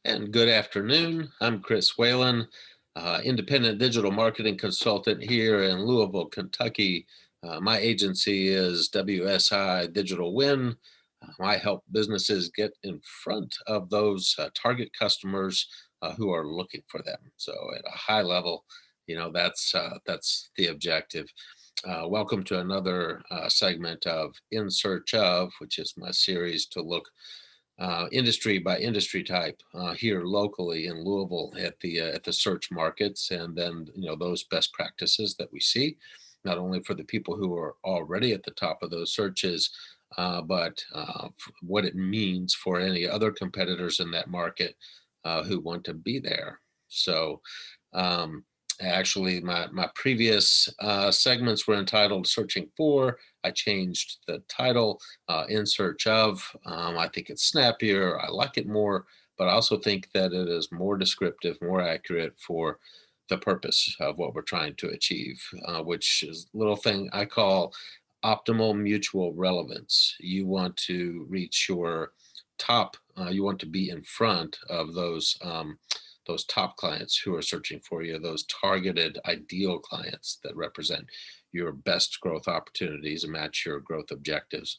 And good afternoon. I'm Chris Whelan, independent digital marketing consultant here in Louisville, Kentucky. My agency is WSI Digital Win. I help businesses get in front of those target customers who are looking for them. So, at a high level, that's the objective. Welcome to another segment of In Search of, which is my series to look industry by industry type here locally in Louisville at the search markets, and then those best practices that we see, not only for the people who are already at the top of those searches, but what it means for any other competitors in that market who want to be there. So. Actually, my previous segments were entitled Searching For. I changed the title, In Search Of. I think it's snappier. I like it more, but I also think that it is more descriptive, more accurate for the purpose of what we're trying to achieve, which is a little thing I call optimal mutual relevance. You want to reach your top, you want to be in front of those top clients who are searching for you, those targeted ideal clients that represent your best growth opportunities and match your growth objectives.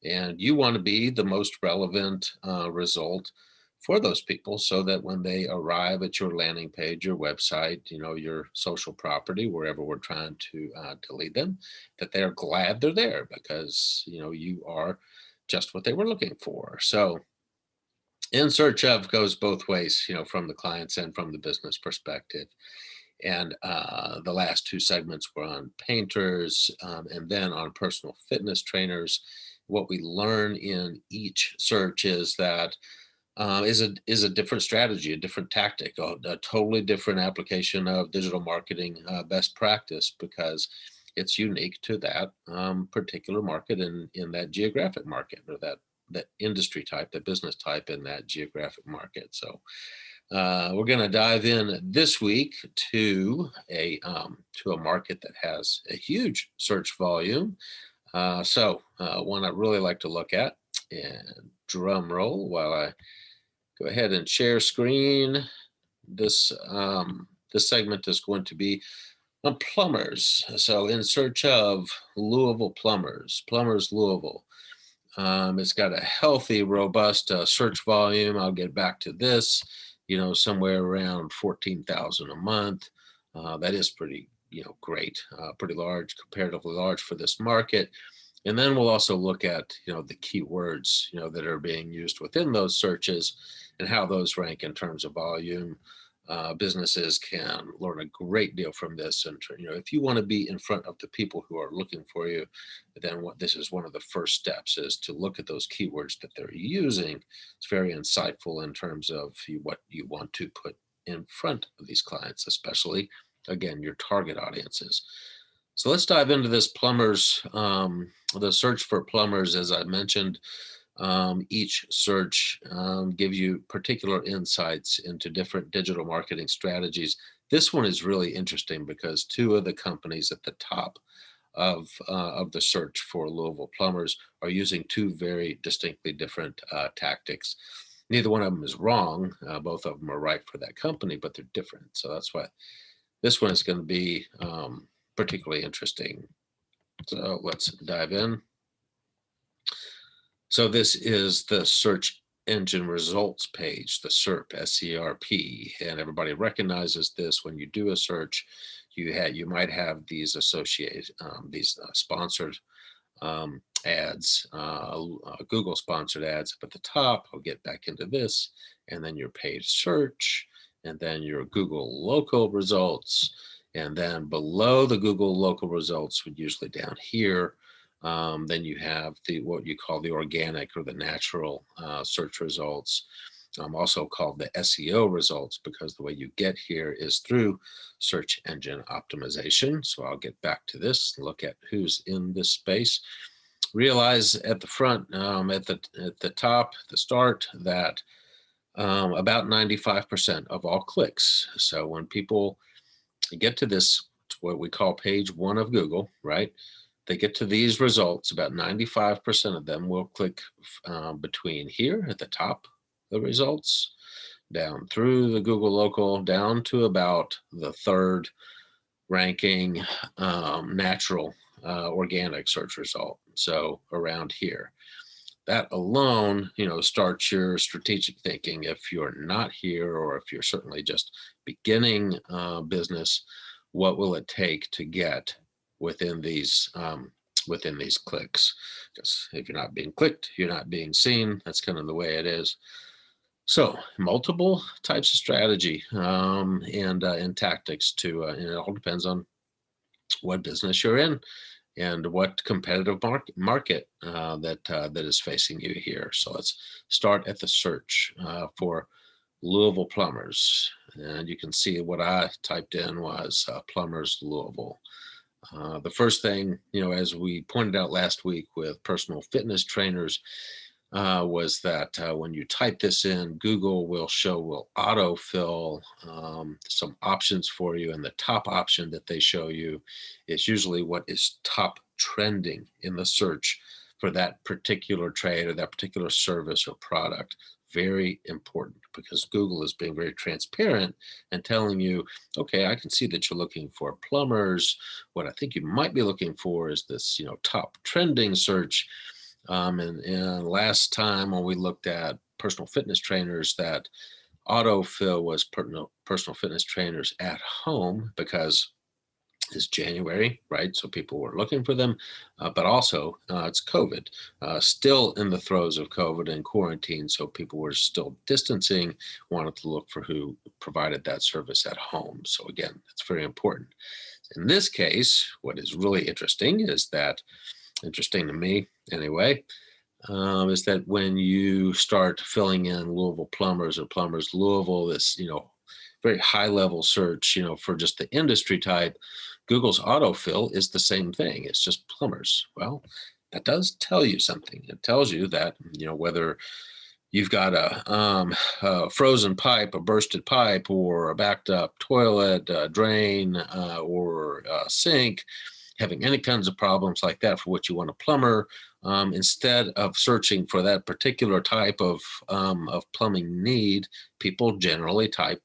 And you want to be the most relevant result for those people so that when they arrive at your landing page, your website, your social property, wherever we're trying to lead them, that they're glad they're there because, you are just what they were looking for. So In Search Of goes both ways, from the clients and from the business perspective. And the last two segments were on painters and then on personal fitness trainers. What we learn in each search is that is a different strategy, a different tactic, a totally different application of digital marketing best practice because it's unique to that particular market in that geographic market or that industry type, the business type in that geographic market. So we're going to dive in this week to a market that has a huge search volume. One I really like to look at, and drum roll while I go ahead and share screen. This segment is going to be on plumbers. So In Search Of Louisville Plumbers, Louisville. It's got a healthy, robust search volume. I'll get back to this, somewhere around 14,000 a month. That is pretty, great, pretty large, comparatively large for this market. And then we'll also look at, the keywords, that are being used within those searches and how those rank in terms of volume. Businesses can learn a great deal from this. And, if you want to be in front of the people who are looking for you, then this is one of the first steps is to look at those keywords that they're using. It's very insightful in terms of what you want to put in front of these clients, especially, again, your target audiences. So let's dive into this plumbers, the search for plumbers. As I mentioned, each search gives you particular insights into different digital marketing strategies. This one is really interesting because two of the companies at the top of the search for Louisville Plumbers are using two very distinctly different tactics. Neither one of them is wrong. Both of them are right for that company, but they're different. So that's why this one is going to be particularly interesting. So let's dive in. So this is the search engine results page, the SERP, S-E-R-P, and everybody recognizes this. When you do a search, you might have these associated, sponsored ads, Google sponsored ads up at the top. I'll get back into this, and then your page search, and then your Google local results, and then below the Google local results, usually down here, then you have what you call the organic or the natural search results, also called the SEO results, because the way you get here is through search engine optimization. So I'll get back to this, look at who's in this space. Realize at the front, at the top, the start, that about 95% of all clicks. So when people get to this, what we call page one of Google, right? They get to these results, about 95% of them will click between here at the top, the results, down through the Google local, down to about the third ranking natural organic search result. So around here. That alone, starts your strategic thinking. If you're not here, or if you're certainly just beginning business, what will it take to get within these clicks? Because if you're not being clicked, you're not being seen. That's kind of the way it is. So multiple types of strategy and tactics and it all depends on what business you're in and what competitive market that is facing you here. So let's start at the search for Louisville Plumbers. And you can see what I typed in was Plumbers Louisville. The first thing, as we pointed out last week with personal fitness trainers, was that when you type this in, Google will autofill some options for you. And the top option that they show you is usually what is top trending in the search for that particular trade or that particular service or product. Very important, because Google is being very transparent and telling you, okay, I can see that you're looking for plumbers. What I think you might be looking for is this, top trending search. And last time when we looked at personal fitness trainers, that autofill was personal fitness trainers at home, because it's January, right? So people were looking for them, but also it's COVID, still in the throes of COVID and quarantine. So people were still distancing, wanted to look for who provided that service at home. So again, it's very important. In this case, what is really interesting to me anyway, is that when you start filling in Louisville Plumbers or Plumbers Louisville, this, very high level search, for just the industry type, Google's autofill is the same thing. It's just plumbers. Well, that does tell you something. It tells you that, whether you've got a frozen pipe, a bursted pipe, or a backed up toilet, drain, or sink, having any kinds of problems like that for what you want a plumber, instead of searching for that particular type of plumbing need, people generally type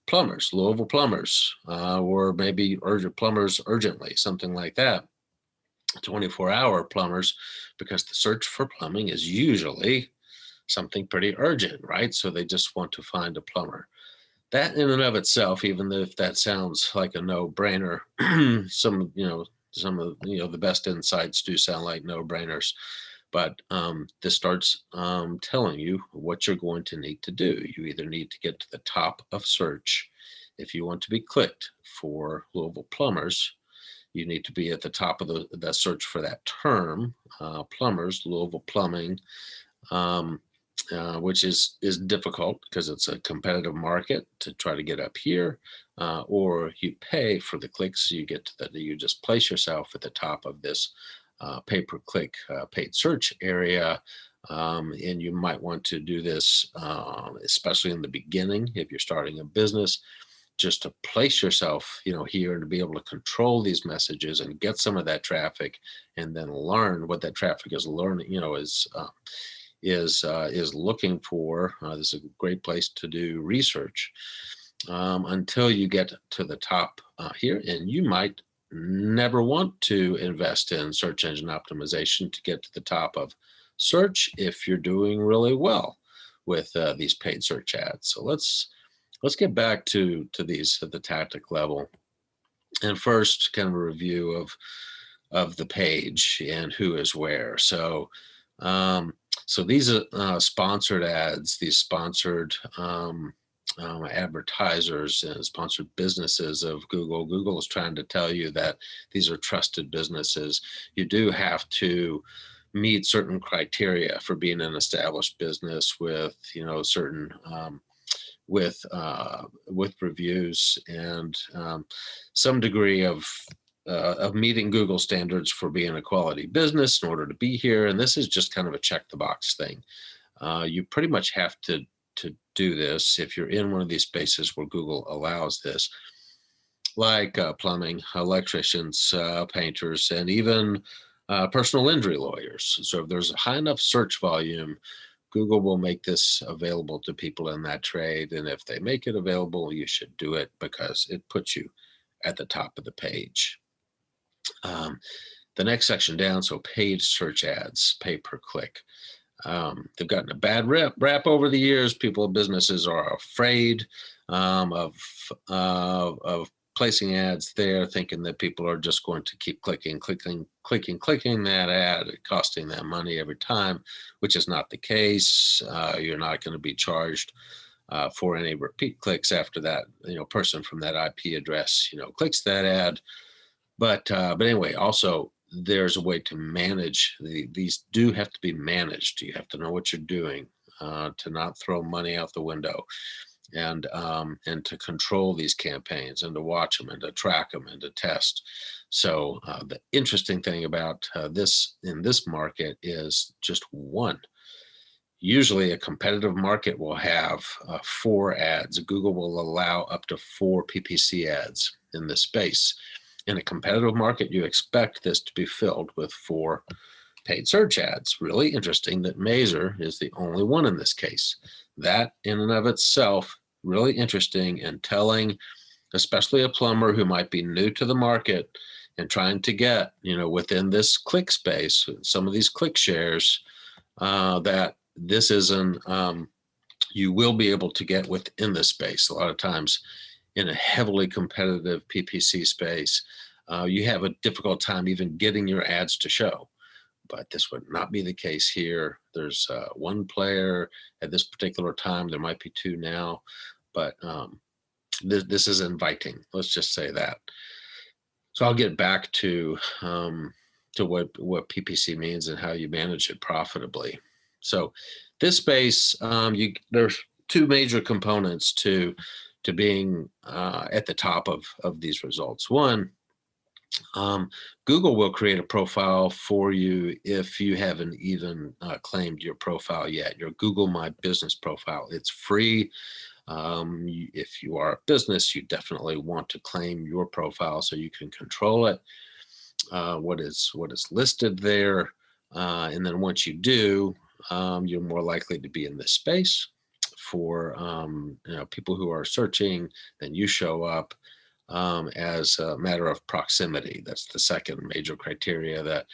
plumbers, Louisville Plumbers, or maybe plumbers urgently, something like that. 24-hour plumbers, because the search for plumbing is usually something pretty urgent, right? So they just want to find a plumber. That in and of itself, even if that sounds like a no-brainer, some of the best insights do sound like no-brainers. But this starts telling you what you're going to need to do. You either need to get to the top of search. If you want to be clicked for Louisville Plumbers, you need to be at the top of the search for that term, plumbers, Louisville Plumbing, which is difficult because it's a competitive market to try to get up here, or you pay for the clicks. So you get to you just place yourself at the top of this pay-per-click paid search area. And you might want to do this, especially in the beginning, if you're starting a business, just to place yourself, here, and to be able to control these messages and get some of that traffic, and then learn what that traffic is learning, is looking for. This is a great place to do research until you get to the top here, and you might never want to invest in search engine optimization to get to the top of search if you're doing really well with these paid search ads. So let's get back to these at the tactic level, and first kind of a review of the page and who is where. So these are sponsored ads, these sponsored advertisers and sponsored businesses of Google. Google is trying to tell you that these are trusted businesses. You do have to meet certain criteria for being an established business with, certain with reviews and some degree of meeting Google standards for being a quality business in order to be here. And this is just kind of a check the box thing. You pretty much have to do this if you're in one of these spaces where Google allows this, like plumbing, electricians, painters, and even personal injury lawyers. So if there's a high enough search volume, Google will make this available to people in that trade. And if they make it available, you should do it because it puts you at the top of the page. The next section down, so paid search ads, pay per click. They've gotten a bad rap over the years. Businesses are afraid of placing ads there, thinking that people are just going to keep clicking that ad, costing them money every time, which is not the case. You're not going to be charged for any repeat clicks after that, person from that IP address, clicks that ad. But anyway, also there's a way to manage these. Do have to be managed. You have to know what you're doing to not throw money out the window, and to control these campaigns, and to watch them, and to track them, and to test. So the interesting thing about this in this market is just one. Usually a competitive market will have 4 ads. Google will allow up to 4 PPC ads in this space. In a competitive market, you expect this to be filled with 4 paid search ads. Really interesting that Maeser is the only one in this case. That in and of itself, really interesting and telling, especially a plumber who might be new to the market and trying to get, within this click space, some of these click shares, that this isn't, you will be able to get within this space. A lot of times in a heavily competitive PPC space, you have a difficult time even getting your ads to show. But this would not be the case here. There's 1 player at this particular time. There might be 2 now, but this is inviting. Let's just say that. So I'll get back to what PPC means and how you manage it profitably. So this space, there's 2 major components to being at the top of these results. One, Google will create a profile for you if you haven't even claimed your profile yet, your Google My Business profile. It's free. If you are a business, you definitely want to claim your profile so you can control it, what is listed there. And then once you do, you're more likely to be in this space. For people who are searching, then you show up as a matter of proximity. That's the second major criteria that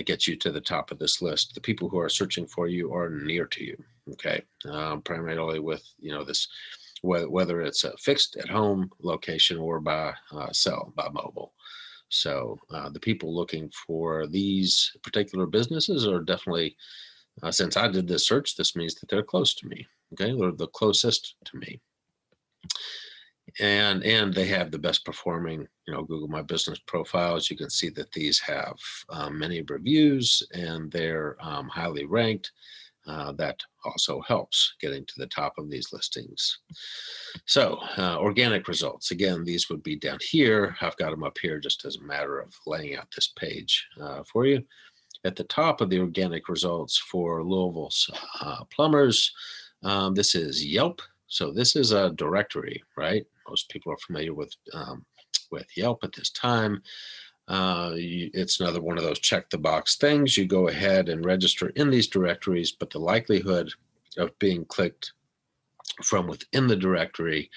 gets you to the top of this list. The people who are searching for you are near to you. Okay, primarily with this, whether it's a fixed at home location or by mobile. So the people looking for these particular businesses are definitely, since I did this search, this means that they're close to me. Okay, they're the closest to me. And they have the best performing, Google My Business profiles. You can see that these have many reviews and they're highly ranked. That also helps getting to the top of these listings. So organic results, again, these would be down here. I've got them up here just as a matter of laying out this page for you. At the top of the organic results for Louisville's plumbers, this is Yelp. So this is a directory, right? Most people are familiar with Yelp at this time. It's another one of those check the box things. You go ahead and register in these directories, but the likelihood of being clicked from within the directory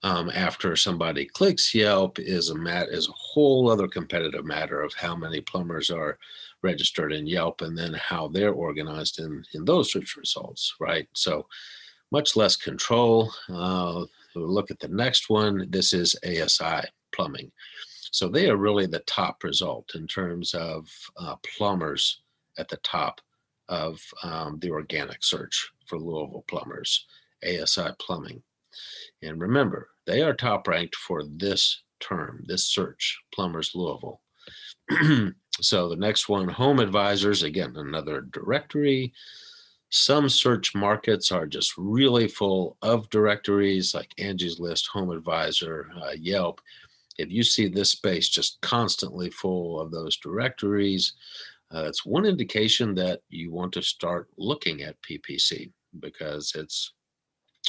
after somebody clicks Yelp is a whole other competitive matter of how many plumbers are registered in Yelp and then how they're organized in those search results, right? So much less control. We'll look at the next one. This is ASI Plumbing. So they are really the top result in terms of plumbers at the top of the organic search for Louisville Plumbers, ASI Plumbing. And remember, they are top ranked for this term, this search, Plumbers Louisville. So the next one, Home Advisors, again, another directory. Some search markets are just really full of directories like Angie's List, Home Advisor, Yelp. If you see this space just constantly full of those directories, that's one indication that you want to start looking at PPC, because it's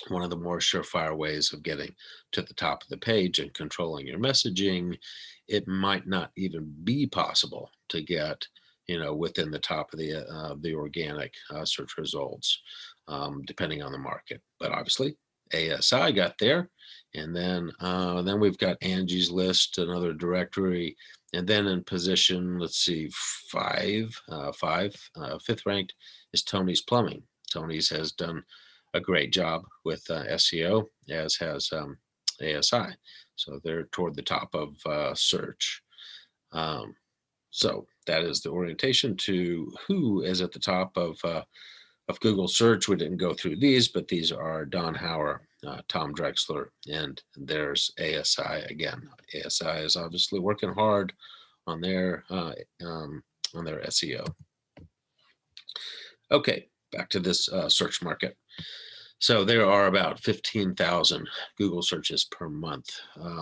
one of the more surefire ways of getting to the top of the page and controlling your messaging. It might not even be possible to get within the top of the organic search results. depending on the market. But obviously, ASI got there, and then we've got Angie's List, another directory, and then in position, let's see, fifth ranked is Tony's Plumbing. Tony's has done a great job with SEO, as has ASI. So they're toward the top of search. So that is the orientation to who is at the top of Google search. We didn't go through these, but these are Don Hauer, Tom Drexler, and there's ASI again. ASI is obviously working hard on their SEO. Okay, back to this search market. So there are about 15,000 Google searches per month,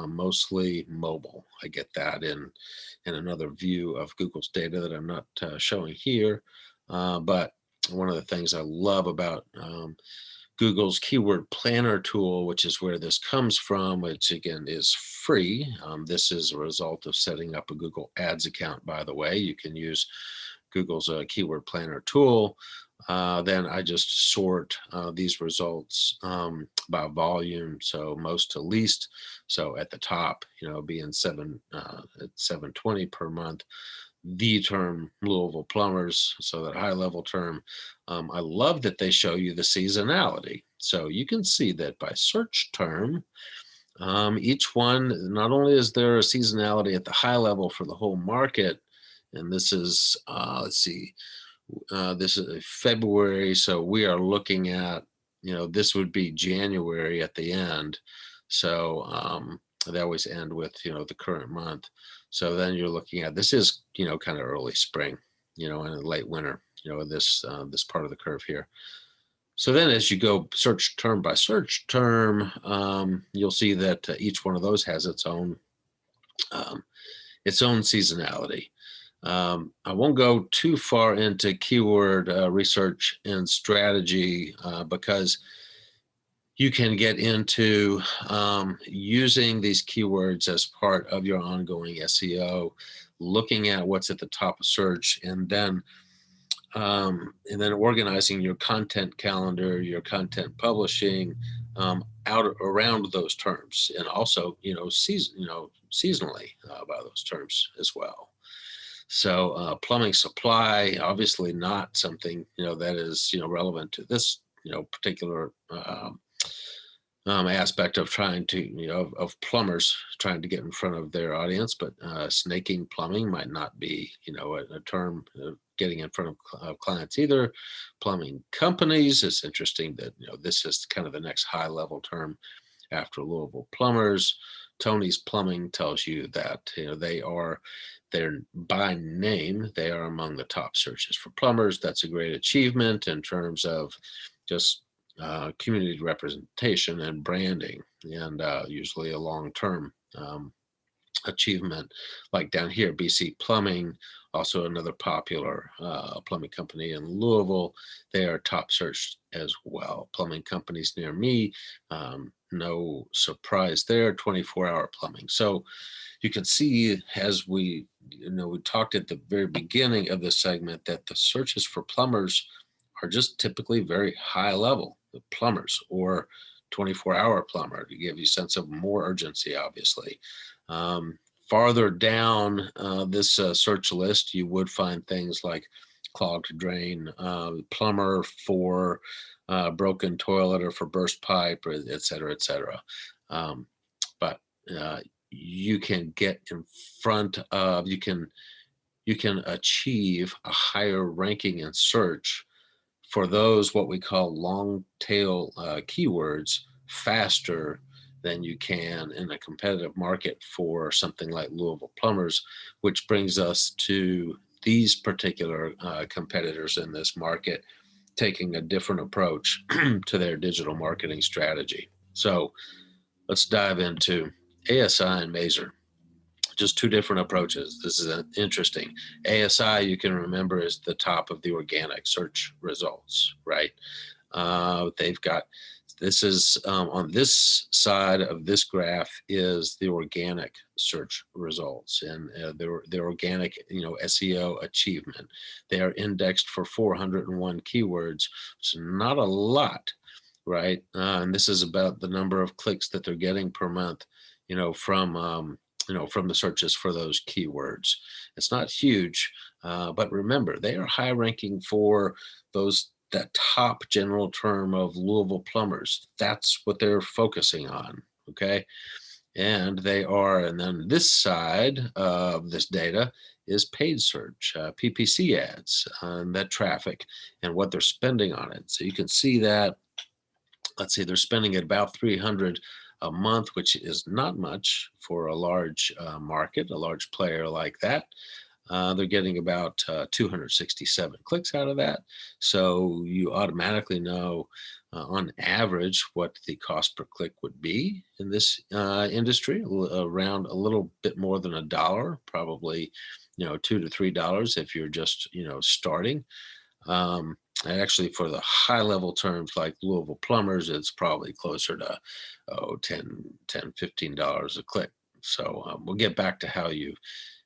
mostly mobile. I get that in another view of Google's data that I'm not showing here, but one of the things I love about Google's keyword planner tool, which is where this comes from, which again is free. This is a result of setting up a Google Ads account, by the way. You can use Google's keyword planner tool. Then I just sort these results by volume, so most to least. So at the top, being 720 per month, the term Louisville Plumbers, so that high level term. I love that they show you the seasonality. So you can see that by search term, each one, not only is there a seasonality at the high level for the whole market, and this is, let's see, this is February. So we are looking at, this would be January at the end. So they always end with, the current month. So then you're looking at, this is, kind of early spring, and late winter, this part of the curve here. So then as you go search term by search term, you'll see that each one of those has its own seasonality. I won't go too far into keyword research and strategy because you can get into using these keywords as part of your ongoing SEO, looking at what's at the top of search, and then organizing your content calendar, your content publishing out around those terms, and also seasonally by those terms as well. So plumbing supply, obviously not something that is relevant to this particular aspect of trying to of plumbers trying to get in front of their audience, but snaking plumbing might not be a term getting in front of clients either. Plumbing companies, it's interesting that this is kind of the next high level term after Louisville Plumbers. Tony's Plumbing tells you that they're by name, they are among the top searches for plumbers. That's a great achievement in terms of just community representation and branding, and usually a long-term achievement. Like down here, BC Plumbing, also another popular plumbing company in Louisville. They are top searched as well. Plumbing companies near me, no surprise there, 24-hour plumbing. So you can see, as we talked at the very beginning of the segment, that the searches for plumbers are just typically very high level. The plumbers or 24-hour plumber to give you a sense of more urgency, obviously. Farther down this search list, you would find things like clogged drain, plumber for broken toilet or for burst pipe, et cetera, et cetera. But you can get in front of, you can achieve a higher ranking in search for those what we call long tail keywords faster than you can in a competitive market for something like Louisville Plumbers, which brings us to these particular competitors in this market taking a different approach to their digital marketing strategy. So let's dive into ASI and Maeser. Just two different approaches. This is interesting. ASI, you can remember, is the top of the organic search results, right? They've got This is on this side of this graph is the organic search results and their organic, SEO achievement. They are indexed for 401 keywords. It's not a lot, right? And this is about the number of clicks that they're getting per month, from the searches for those keywords. It's not huge, but remember, they are high ranking for that top general term of Louisville Plumbers. That's what they're focusing on, okay? And then this side of this data is paid search, PPC ads, and that traffic and what they're spending on it. So you can see that, let's see, they're spending at about 300 a month, which is not much for a large market, a large player like that. They're getting about 267 clicks out of that. So you automatically know on average what the cost per click would be in this industry, around a little bit more than $1, probably, $2 to $3 if you're just, starting. And actually for the high level terms like Louisville Plumbers, it's probably closer to $10, $15 a click. So we'll get back to how you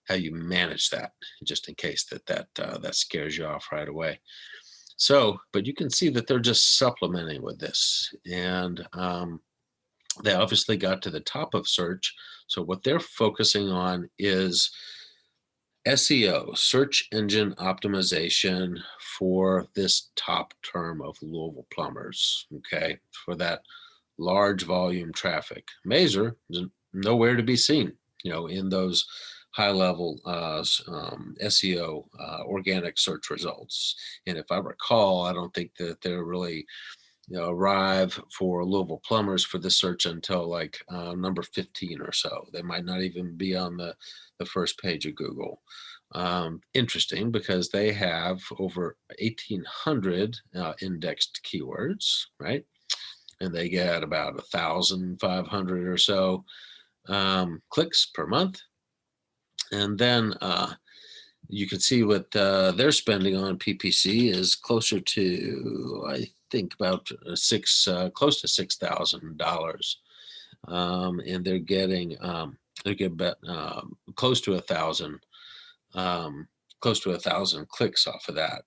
manage that, just in case that scares you off right away. So, but you can see that they're just supplementing with this, and they obviously got to the top of search. So what they're focusing on is SEO, search engine optimization, for this top term of Louisville Plumbers, okay, for that large volume traffic. Maeser is nowhere to be seen, in those high level SEO organic search results. And if I recall, I don't think that they're really arrive for Louisville Plumbers for this search until like number 15 or so. They might not even be on the first page of Google. Interesting, because they have over 1,800 indexed keywords, right? And they get about 1,500 or so clicks per month. And then you can see what they're spending on PPC is closer to, I think, about close to $6,000, and they're getting close to 1,000, close to 1,000 clicks off of that.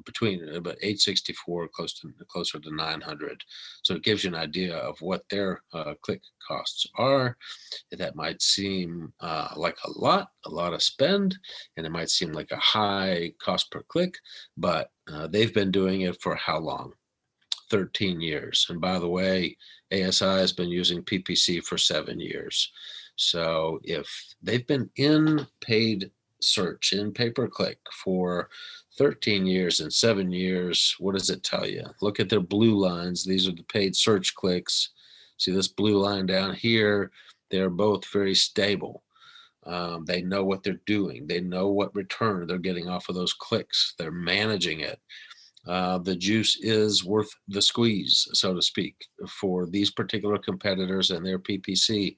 Between about 864 closer to 900. So it gives you an idea of what their click costs are. That might seem like a lot of spend, and it might seem like a high cost per click, but they've been doing it for how long? 13 years. And by the way, ASI has been using PPC for 7 years. So if they've been in paid search, in pay-per-click for 13 years and 7 years, what does it tell you? Look at their blue lines. These are the paid search clicks. See this blue line down here? They're both very stable. They know what they're doing. They know what return they're getting off of those clicks. They're managing it. The juice is worth the squeeze, so to speak, for these particular competitors and their PPC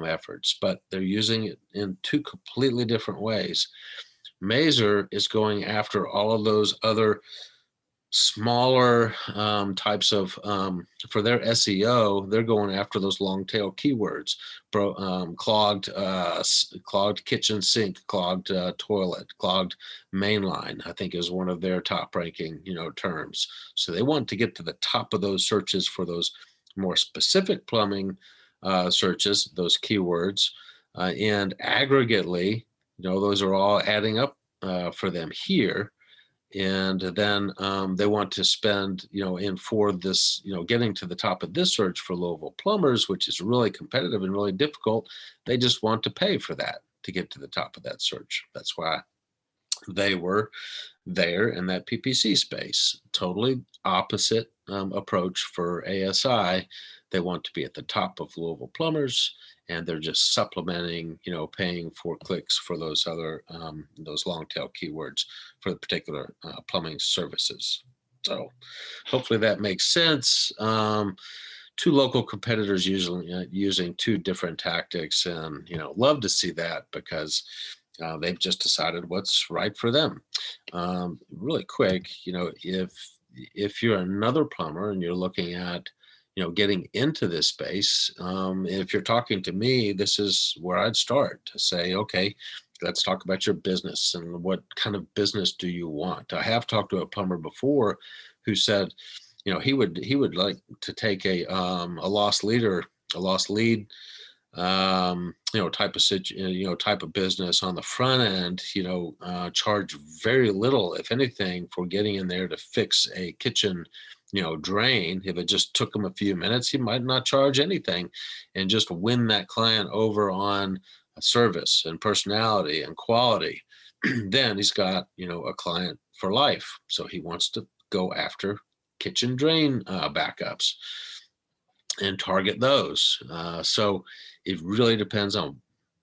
efforts, but they're using it in two completely different ways. Maeser is going after all of those other smaller types of, for their SEO, they're going after those long tail keywords, clogged kitchen sink, clogged toilet, clogged mainline, I think is one of their top ranking, terms. So they want to get to the top of those searches for those more specific plumbing searches, those keywords, and aggregately, those are all adding up for them here. And then they want to spend, in for this, getting to the top of this search for Louisville Plumbers, which is really competitive and really difficult. They just want to pay for that to get to the top of that search. That's why they were there in that PPC space. Totally opposite approach for ASI. They want to be at the top of Louisville Plumbers, and they're just supplementing, paying for clicks for those other, those long tail keywords for the particular plumbing services. So hopefully that makes sense. Two local competitors usually using two different tactics, and, love to see that because they've just decided what's right for them. Really quick, if if you're another plumber and you're looking at, getting into this space, if you're talking to me, this is where I'd start to say, okay, let's talk about your business and what kind of business do you want. I have talked to a plumber before who said, he would like to take a lost leader, a lost lead, type of business on the front end, charge very little, if anything, for getting in there to fix a kitchen, drain. If it just took him a few minutes, he might not charge anything, and just win that client over on service and personality and quality. Then he's got, a client for life. So he wants to go after kitchen drain backups and target those. So it really depends on,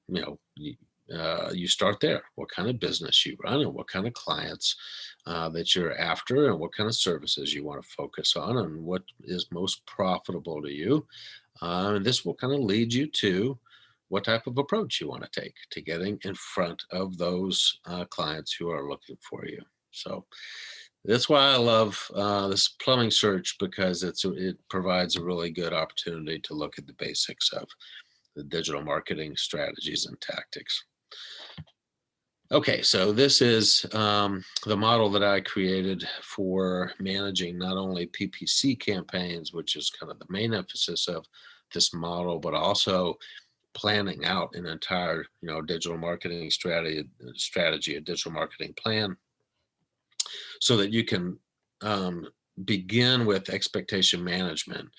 you start there, what kind of business you run and what kind of clients that you're after and what kind of services you want to focus on and what is most profitable to you. And this will kind of lead you to what type of approach you want to take to getting in front of those clients who are looking for you. So that's why I love this plumbing search, because it provides a really good opportunity to look at the basics of the digital marketing strategies and tactics. Okay, so this is the model that I created for managing not only PPC campaigns, which is kind of the main emphasis of this model, but also planning out an entire, digital marketing strategy, a digital marketing plan, so that you can begin with expectation management.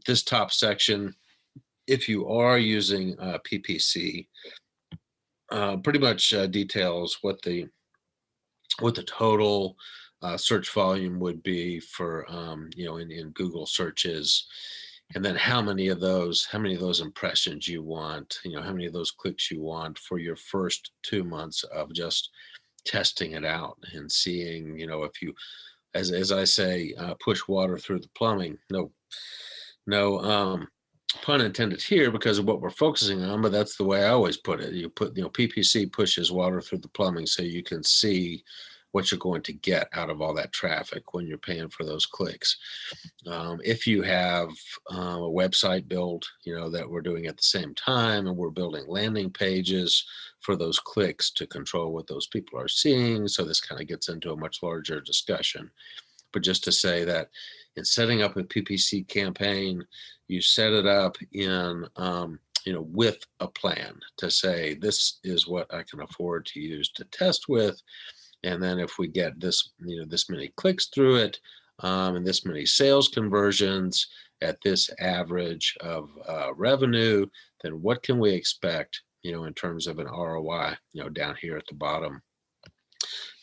This top section, if you are using PPC, pretty much details what the total search volume would be for in Google searches, and then how many of those impressions you want, how many of those clicks you want for your first 2 months of just testing it out and seeing, if you, as I say, push water through the plumbing. No pun intended here, because of what we're focusing on, but that's the way I always put it. You put, PPC pushes water through the plumbing so you can see what you're going to get out of all that traffic when you're paying for those clicks. If you have a website built, that we're doing at the same time, and we're building landing pages for those clicks to control what those people are seeing. So this kind of gets into a much larger discussion. But just to say that in setting up a PPC campaign, you set it up in, with a plan to say, this is what I can afford to use to test with. And then if we get this, this many clicks through it, and this many sales conversions at this average of revenue, then what can we expect, in terms of an ROI, down here at the bottom.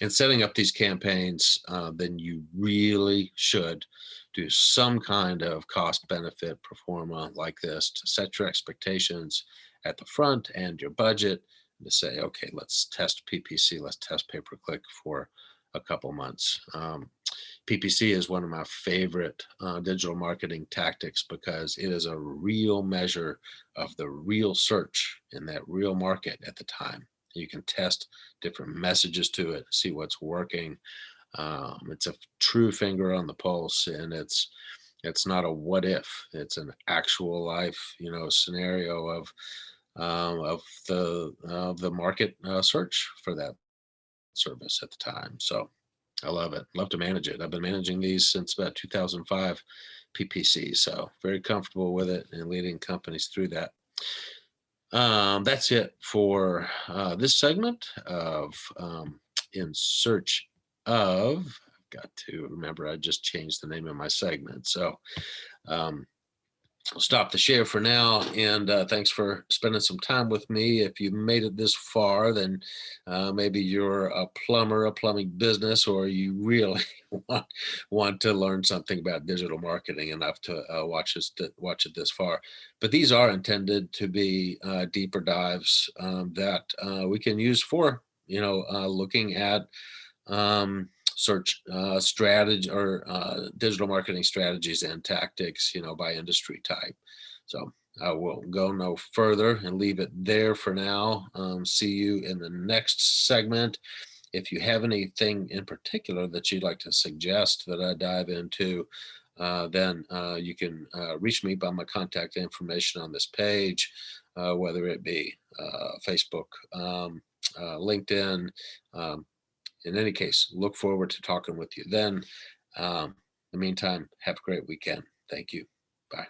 And setting up these campaigns, then you really should do some kind of cost benefit pro forma like this to set your expectations at the front and your budget, and to say, okay, let's test PPC, let's test pay-per-click for a couple months. PPC is one of my favorite digital marketing tactics, because it is a real measure of the real search in that real market at the time. You can test different messages to it, see what's working. It's a true finger on the pulse, and it's not a what if. It's an actual life, scenario of the market search for that service at the time. So I love it. Love to manage it. I've been managing these since about 2005 PPC, so very comfortable with it and leading companies through that. That's it for this segment of In Search of. I've got to remember, I just changed the name of my segment. So I'll stop the share for now, and thanks for spending some time with me. If you made it this far, then maybe you're a plumber, a plumbing business, or you really want to learn something about digital marketing enough to watch it this far. But these are intended to be deeper dives that we can use for looking at search strategy or digital marketing strategies and tactics, by industry type. So I will go no further and leave it there for now. See you in the next segment, If you have anything in particular that you'd like to suggest that I dive into, then you can reach me by my contact information on this page, whether it be Facebook, LinkedIn. Um, in any case, look forward to talking with you then. In the meantime, have a great weekend. Thank you. Bye.